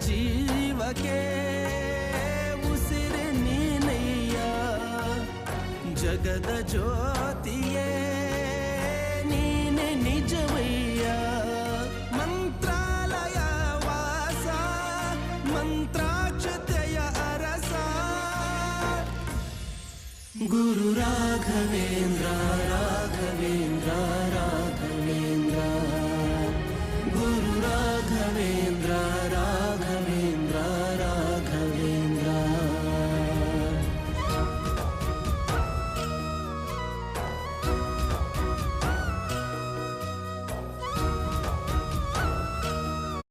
ಜೀವಕ್ಕೆ ಉಸಿರು ನೀನಯ್ಯ ಜಗದ ಜ್ಯೋತಿಯೇ ನೀನೆ ನಿಜವಯ್ಯ ಮಂತ್ರಾಲಯ ವಾಸ ಮಂತ್ರಾಕ್ಷತೆಯ ಅರಸ ಗುರು ರಾಘವೇಂದ್ರ